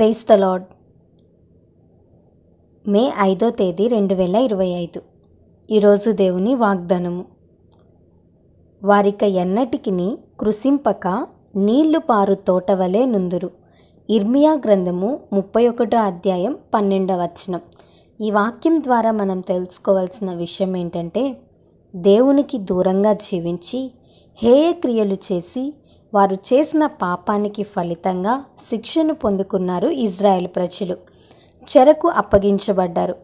Praise the lord. మే 5వ తేదీ 2025. ఈరోజు దేవుని వాగ్దానము. వారిక ఎన్నటికిని కృశింపక నీళ్లు పారు తోటవలే నుందురు. ఇర్మియా గ్రంథము 31వ అధ్యాయం 12వ వచనం. ఈ వాక్యం ద్వారా మనం తెలుసుకోవాల్సిన విషయం ఏంటంటే, దేవునికి దూరంగా జీవించి హేయ క్రియలు చేసి వారు చేసిన పాపానికి ఫలితంగా శిక్షను పొందుకున్నారు ఇజ్రాయెల్ ప్రజలు. చెరకు అప్పగించబడ్డారు.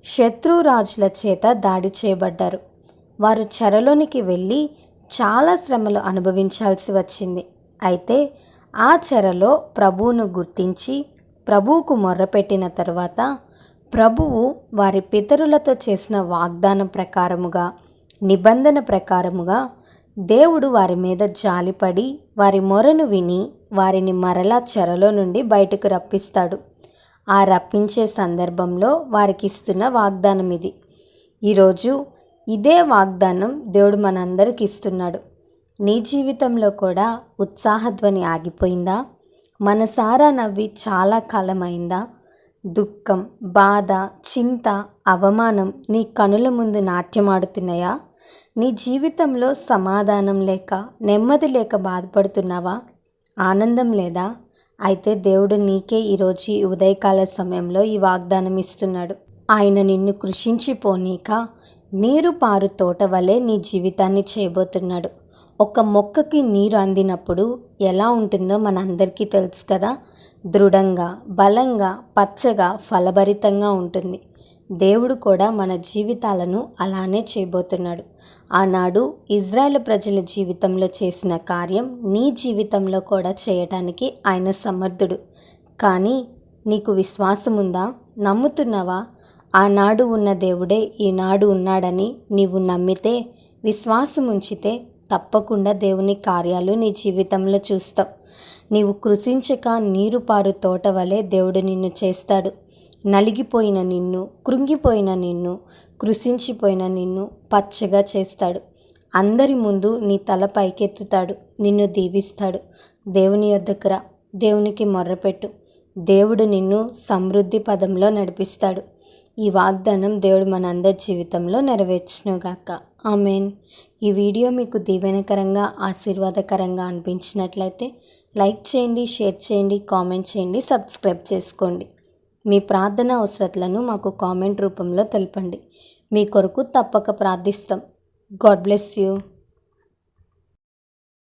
శత్రురాజుల చేత దాడి చేయబడ్డారు. వారు చెరలోనికి వెళ్ళి చాలా శ్రమలు అనుభవించాల్సి వచ్చింది. అయితే ఆ చెరలో ప్రభువును గుర్తించి ప్రభువుకు మొర్రపెట్టిన తరువాత ప్రభువు వారి పితరులతో చేసిన వాగ్దానం ప్రకారముగా, నిబంధన ప్రకారముగా దేవుడు వారి మీద జాలిపడి వారి మొరను విని వారిని మరలా చెరలో నుండి బయటకు రప్పిస్తాడు. ఆ రప్పించే సందర్భంలో వారికి ఇస్తున్న వాగ్దానం ఇది. ఈరోజు ఇదే వాగ్దానం దేవుడు మనందరికి ఇస్తున్నాడు. నీ జీవితంలో కూడా ఉత్సాహధ్వని ఆగిపోయిందా? మనసారా నవ్వి చాలా కాలమైందా? దుఃఖం, బాధ, చింత, అవమానం నీ కనుల ముందు నాట్యమాడుతున్నాయా? నీ జీవితంలో సమాధానం లేక, నెమ్మది లేక బాధపడుతున్నావా? ఆనందం లేదా? అయితే దేవుడు నీకే ఈరోజు ఈ ఉదయకాల సమయంలో ఈ వాగ్దానం ఇస్తున్నాడు. ఆయన నిన్ను కృషించిపోనీక నీరు పారు తోట వలె నీ జీవితాన్ని చేయబోతున్నాడు. ఒక మొక్కకి నీరు అందినప్పుడు ఎలా ఉంటుందో మనందరికీ తెలుసు కదా. దృఢంగా, బలంగా, పచ్చగా, ఫలభరితంగా ఉంటుంది. దేవుడు కూడా మన జీవితాలను అలానే చేయబోతున్నాడు. ఆనాడు ఇజ్రాయెల్ ప్రజల జీవితంలో చేసిన కార్యం నీ జీవితంలో కూడా చేయటానికి ఆయన సమర్థుడు. కానీ నీకు విశ్వాసం ఉందా? నమ్ముతున్నావా? ఆనాడు ఉన్న దేవుడే ఈనాడు ఉన్నాడని నీవు నమ్మితే, విశ్వాసం ఉంచితే తప్పకుండా దేవుని కార్యాలు నీ జీవితంలో చూస్తావు. నీవు కృషించక నీరు పారు తోట వలె దేవుడు నిన్ను చేస్తాడు. నలిగిపోయిన నిన్ను, కృంగిపోయిన నిన్ను, కృషించిపోయిన నిన్ను పచ్చగా చేస్తాడు. అందరి ముందు నీ తల పైకెత్తుతాడు, నిన్ను దీవిస్తాడు. దేవుని యొద్దకు రా, దేవునికి మొర్రపెట్టు. దేవుడు నిన్ను సమృద్ధి పదంలో నడిపిస్తాడు. ఈ వాగ్దానం దేవుడు మనందరి జీవితంలో నెరవేర్చునుగాక. ఆమేన్. ఈ వీడియో మీకు దీవెనకరంగా, ఆశీర్వాదకరంగా అనిపించినట్లయితే లైక్ చేయండి, షేర్ చేయండి, కామెంట్ చేయండి, సబ్స్క్రైబ్ చేసుకోండి. మీ ప్రార్థన అవసరతలను మాకు కామెంట్ రూపంలో తెలపండి. మీ కొరకు తప్పక ప్రార్థిస్తాం. God bless you.